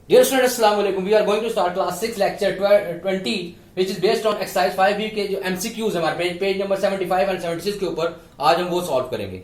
Dear students, Assalamu alaikum. We are going to start class 6 lecture 20 which is based on exercise 5b के जो MCQs है हमारे page number 75 and 76 के ऊपर आज हम वो सॉल्व करेंगे।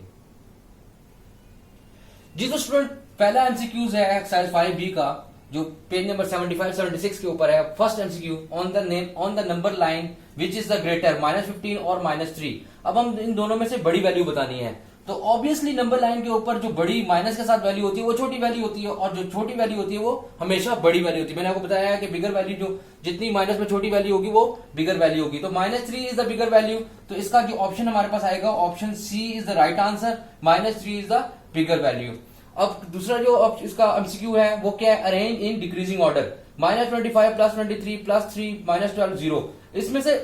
जी तो स्टूडेंट पहला MCQs है एक्सरसाइज 5b का जो पेज नंबर 75 76 के ऊपर है। First MCQ on the number line which is the greater -15 और -3। अब हम इन दोनों में से बड़ी वैल्यू बतानी है तो ऑब्वियसली नंबर लाइन के ऊपर जो बड़ी माइनस के साथ वैल्यू होती है वो छोटी वैल्यू होती है और जो छोटी वैल्यू होती है वो हमेशा बड़ी वैल्यू होती है। मैंने आपको बताया है कि बिगर वैल्यू जो जितनी माइनस में छोटी वैल्यू होगी वो बिगर वैल्यू होगी। तो -3 इज द बिगर वैल्यू, तो इसका जो ऑप्शन हमारे पास आएगा option C is the right answer. -3 is the bigger value. अब दूसरा जो इसका MCQ है वो क्या है, अरेंज इन डिक्रीजिंग ऑर्डर -25 +23 +3 -12 0। इसमें से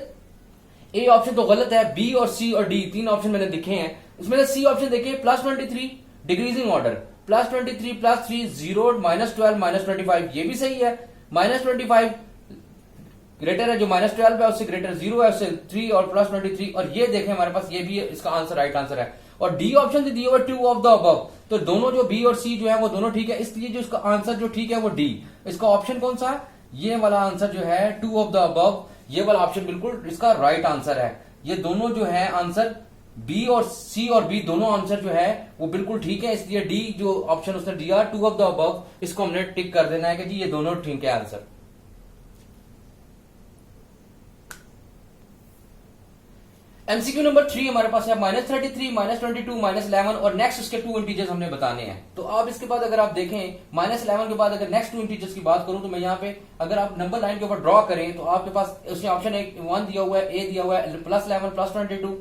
ए ऑप्शन तो गलत है, बी और सी और डी तीन ऑप्शन मैंने दिखे हैं। इसमें से सी ऑप्शन देखिए +23 डिक्रीजिंग ऑर्डर +23 +3 0 -12 -25 ये भी सही है। -25 ग्रेटर है जो -12 है उससे ग्रेटर 0 है उससे 3 और +23 और ये देखें हमारे पास ये भी है, इसका आंसर राइट आंसर है। और डी ऑप्शन से दिए हुए 2 ऑफ द अबव, तो दोनों जो बी और सी जो है वो दोनों ठीक है, इसलिए जो इसका आंसर जो ठीक है वो डी। इसका ऑप्शन कौन सा है, ये वाला आंसर जो है 2 ऑफ द अबव, ये वाला ऑप्शन बिल्कुल इसका राइट आंसर है। ये दोनों जो है आंसर बी और सी और बी दोनों आंसर जो है वो बिल्कुल ठीक है, इसलिए डी जो ऑप्शन उसने दिया 2 ऑफ द अबव इसको हमने टिक कर देना है कि जी ये दोनों ठीक है आंसर। MCQ नंबर 3 हमारे पास है -33 -22 -11 और नेक्स्ट उसके 2 इंटीजर्स हमने बताने हैं। तो अब इसके बाद अगर आप देखें -11 के बाद अगर नेक्स्ट 2 इंटीजर्स की बात करूं तो मैं यहाँ पे अगर आप नंबर लाइन के ऊपर ड्रॉ करें तो आपके पास उसमें ऑप्शन 1 दिया हुआ है, ए दिया हुआ है +11 +22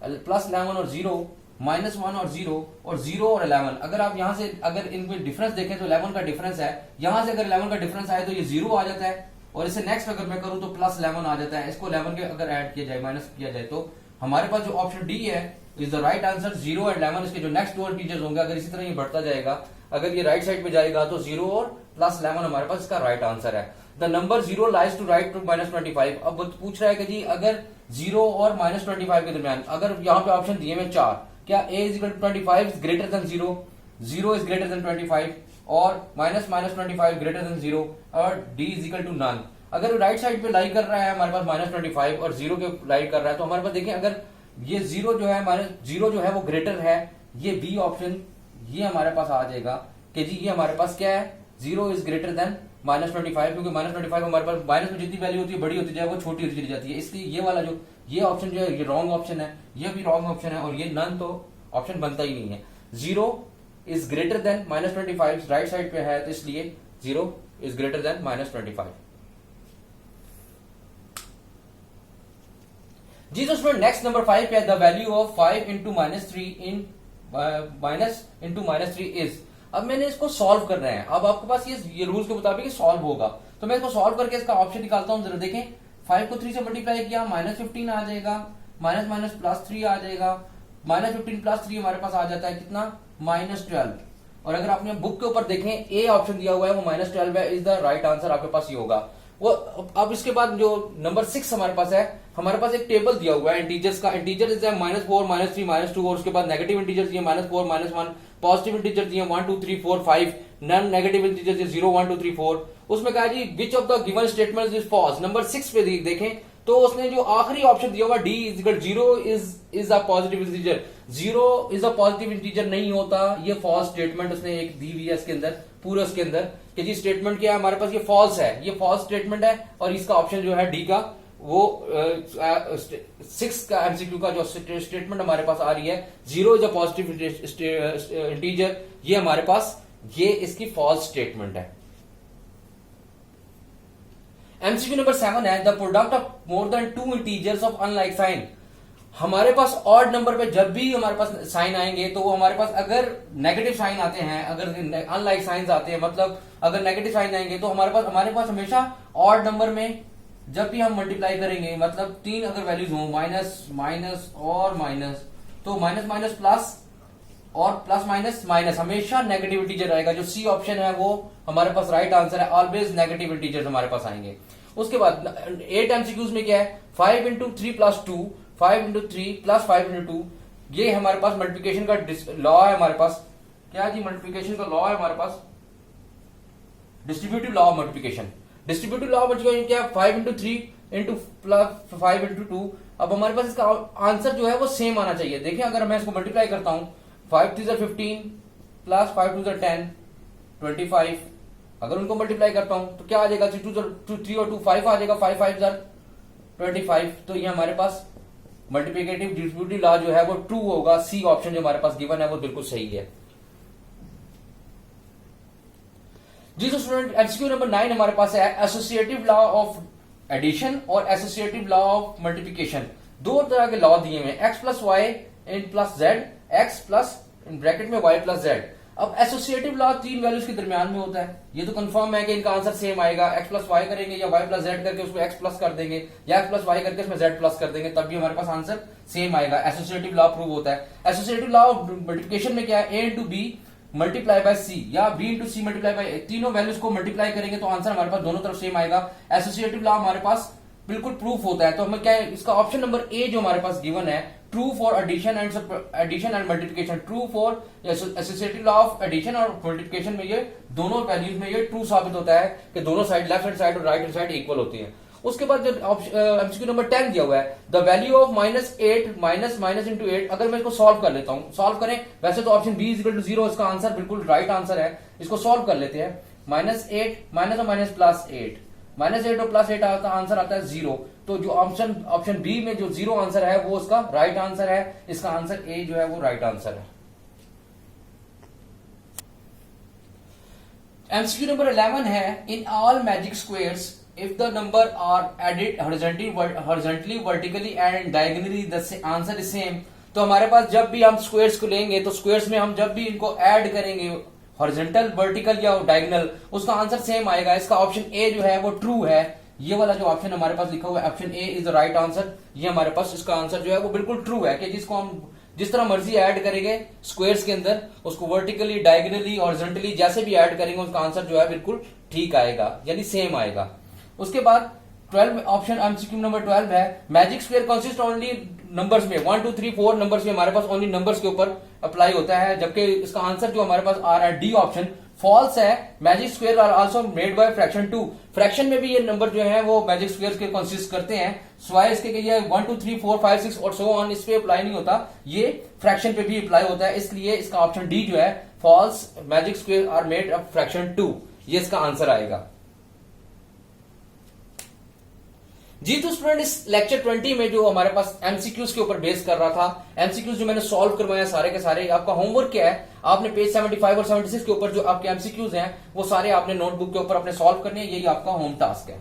+11 और 0 -1 और 0 और 0 और 11। अगर आप यहां से अगर इनमें डिफरेंस देखें तो 11 का डिफरेंस है, यहां से अगर 11 का डिफरेंस आए तो ये 0 आ जाता है और इसे नेक्स्ट अगर मैं करूं तो +11 आ जाता है। इसको 11 के अगर ऐड किया जाए माइनस किया जाए तो हमारे पास जो ऑप्शन डी है is the right answer. 0 and 11 इसके जो नेक्स्ट 2 इंटीजर्स होंगे अगर इसी तरह ये बढ़ता जाएगा, अगर ये राइट साइड पे जाएगा तो 0 और +11 हमारे पास इसका राइट आंसर है। The number 0 lies to right to -25। अब पूछ रहा है कि जी अगर 0 और -25 के दरमियान अगर यहाँ पे ऑप्शन दिए में 4, क्या a is equal to 25 greater than 0, 0 is greater than 25 और -25 ग्रेटर देन 0 और d is equal to none. अगर राइट साइड पे लाई कर रहा है हमारे पास -25 और 0 के लाई कर रहा है तो हमारे पास देखें अगर ये 0 जो है -0 जो है वो ग्रेटर है, ये बी ऑप्शन ये हमारे पास आ जाएगा कि जी ये हमारे पास क्या है 0 इज ग्रेटर देन -25, क्योंकि -25 हमारे पास माइनस में जितनी वैल्यू होती है बड़ी होती जाए वो छोटी होती चली जाती है, इसलिए ये वाला जो ये ऑप्शन जो है ये रॉन्ग ऑप्शन है, ये भी रॉन्ग ऑप्शन है और ये नन तो ऑप्शन बनता ही नहीं है। 0 is greater than -25 right side पे है तो इसलिए 0 इज ग्रेटर देन -25। जी तो स्टूडेंट नेक्स्ट नंबर 5 पे the value of 5 into -3 is. अब मैंने इसको सॉल्व करना है। अब आपके पास ये रूल्स के मुताबिक सॉल्व होगा तो मैं इसको सॉल्व करके इसका ऑप्शन निकालता हूं। जरा देखें 5 को 3 से मल्टीप्लाई किया -15 आ जाएगा, +3 आ जाएगा, -15 +3 हमारे पास आ जाता है कितना -12। और अगर आपने बुक के ऊपर देखें ए ऑप्शन दिया हुआ है वो -12 है, इज द राइट आंसर आपके पास ये होगा वो। अब इसके बाद जो नंबर 6 हमारे पास है, हमारे पास एक टेबल दिया हुआ है इंटीजर्स का। इंटीजर इज -4 -3 -2 और उसके बाद नेगेटिव इंटीजर दिए -4 -1, पॉजिटिव इंटीजर दिए 1 2 3 4 5, नॉन नेगेटिव इंटीजर 0 1 2 3 4। उसमें कहा जी which of the given statements is false. Number 6 पे देखें तो उसने जो आखिरी ऑप्शन दिया हुआ D is equal 0 is a positive integer, 0 is a positive integer नहीं होता, ये फॉल्स स्टेटमेंट उसने एक दी हुई है इसके अंदर पूरे उसके अंदर कि जी स्टेटमेंट क्या है हमारे पास ये फॉल्स है, ये फॉल्स स्टेटमेंट है और इसका ऑप्शन जो है डी का वो 6 का MCQ का जो स्टेटमेंट हमारे पास आ रही है 0 इज अ पॉजिटिव इंटीजर, ये हमारे पास ये इसकी फॉल्स स्टेटमेंट है। MCQ नंबर 7 है the product of more than 2 integers of unlike sign. हमारे पास ऑड नंबर पे जब भी हमारे पास साइन आएंगे तो वो हमारे पास अगर नेगेटिव साइन आते हैं, अगर अनलाइक साइन आते हैं, मतलब अगर नेगेटिव साइन आएंगे तो हमारे पास हमेशा ऑड नंबर में जब भी हम मल्टीप्लाई करेंगे, मतलब 3 अगर वैल्यूज हो माइनस माइनस और माइनस, तो माइनस माइनस प्लस और प्लस माइनस माइनस हमेशा नेगेटिव इंटीजर आएगा। जो सी ऑप्शन है वो हमारे पास राइट आंसर है, ऑलवेज नेगेटिव इंटीजर हमारे पास आएंगे। उसके बाद 8 MCQs में क्या है 5 into 3 plus 2, 5 into 3 plus 5 into 2, ये हमारे पास मल्टीप्लिकेशन का लॉ है। हमारे पास क्या जी मल्टीप्लिकेशन का लॉ है हमारे पास distributive law of multiplication. Distributive law of multiplication क्या है? 5 इंटू 3 इंटू प्लस 5 इंटू 2। अब हमारे पास इसका आंसर जो है वो सेम आना चाहिए। देखिए अगर मैं इसको मल्टीप्लाई करता हूं, 5 3 15 प्लस 5 2 10 25, अगर उनको मल्टीप्लाई करता हूं तो क्या आ जाएगा? 3 और 2 5 आ जाएगा, 5 5 25। तो ये हमारे पास मल्टीप्लिकेटिव डिस्ट्रीब्यूटिव लॉ जो है वो ट्रू होगा। सी ऑप्शन जो हमारे पास गिवन है वो बिल्कुल सही है। जी तो स्टूडेंट एमसीक्यू नंबर 9 हमारे पास है एसोसिएटिव लॉ ऑफ एडिशन और एसोसिएटिव लॉ ऑफ मल्टीप्लिकेशन। दो तरह के लॉ दिए हुए हैं, X plus Y in plus Z, X plus in bracket में वाई प्लस जेड। अब एसोसिएटिव लॉ तीन वैल्यूज के दरमियान में होता है, ये तो कंफर्म है कि इनका आंसर सेम आएगा। एक्स प्लस वाई करेंगे या वाई प्लस जेड करके उसको एक्स प्लस कर देंगे या एक्स प्लस वाई करके उसमें जेड प्लस कर देंगे, तब भी हमारे पास आंसर सेम आएगा। एसोसिएटिव लॉ प्रूव होता है। एसोसिएटिव लॉ ऑफ मल्टीप्लिकेशन में क्या है? A into B multiply by C या B into C multiply by, तीनों वैल्यूज को मल्टीप्लाई करेंगे तो आंसर हमारे पास दोनों तरफ सेम आएगा। एसोसिएटिव लॉ हमारे पास बिल्कुल प्रूफ होता है। तो हमें क्या है, इसका ऑप्शन नंबर ए जो हमारे पास गिवन है, true for addition and multiplication, true for associative law of addition और मल्टीप्लिकेशन में ये दोनों वैल्यूज में ये ट्रू साबित होता है कि दोनों साइड, लेफ्ट हैंड साइड और राइट हैंड साइड इक्वल होती है। उसके बाद जो एमसीक्यू नंबर 10 दिया हुआ है, the value of -8 minus into 8, अगर मैं इसको सॉल्व कर लेता हूं, सॉल्व करें, वैसे तो ऑप्शन बी इक्वल टू 0 इसका आंसर बिल्कुल राइट आंसर है। इसको सॉल्व कर लेते हैं। -8 माइनस और माइनस प्लस 8, -8 और प्लस 8 का आंसर आता है 0। तो जो ऑप्शन बी में जो 0 आंसर है वो उसका राइट आंसर है। इसका आंसर ए जो है वो राइट आंसर है। एमसीक्यू नंबर 11 है, in all magic squares if the number are added horizontally vertically and diagonally the answer is same। तो हमारे पास जब भी हम स्क्वेयर्स को लेंगे तो स्क्वेयर्स में हम जब भी इनको ऐड करेंगे हॉरिजॉन्टल, वर्टिकल या डायगोनल, उसका आंसर सेम आएगा। इसका ऑप्शन ए जो है वो ट्रू है। ये वाला जो ऑप्शन हमारे पास लिखा हुआ है option A is the right answer. ये हमारे पास इसका आंसर जो है वो बिल्कुल ट्रू है कि जिसको हम जिस तरह मर्जी ऐड करेंगे स्क्वेयर्स के अंदर, उसको वर्टिकली, डायगोनली, हॉरिजॉन्टली जैसे भी ऐड करेंगे उसका आंसर जो है बिल्कुल ठीक आएगा, यानी सेम आएगा। उसके बाद 12 ऑप्शन एमसीक्यू नंबर 12 है, magic square consist only numbers में, 1 2 3 4 नंबर्स में हमारे पास ओनली नंबर्स के ऊपर अप्लाई होता है, जबकि इसका आंसर जो हमारे पास आ रहा है डी ऑप्शन फॉल्स है। Magic square are also made by fraction 2, fraction में भी ये नंबर जो है वो मैजिक स्क्वायर के कंसिस्ट करते हैं, स्वाय इसके ये 1 2 3 4 5 6 और सो ऑन इस पे अप्लाई नहीं होता, ये फ्रैक्शन पे भी अप्लाई होता है। इसलिए इसका ऑप्शन डी जो है false, magic square are made of fraction 2, ये इसका आंसर आएगा। जी तो स्टूडेंट इस लेक्चर 20 में जो हमारे पास एमसीक्यूज के ऊपर बेस कर रहा था, एमसीक्यूज जो मैंने सॉल्व करवाया सारे के सारे, आपका होमवर्क क्या है, आपने पेज 75 और 76 के ऊपर जो आपके एमसीक्यूज हैं वो सारे आपने नोटबुक के ऊपर अपने सॉल्व करने हैं, यही आपका होम टास्क है।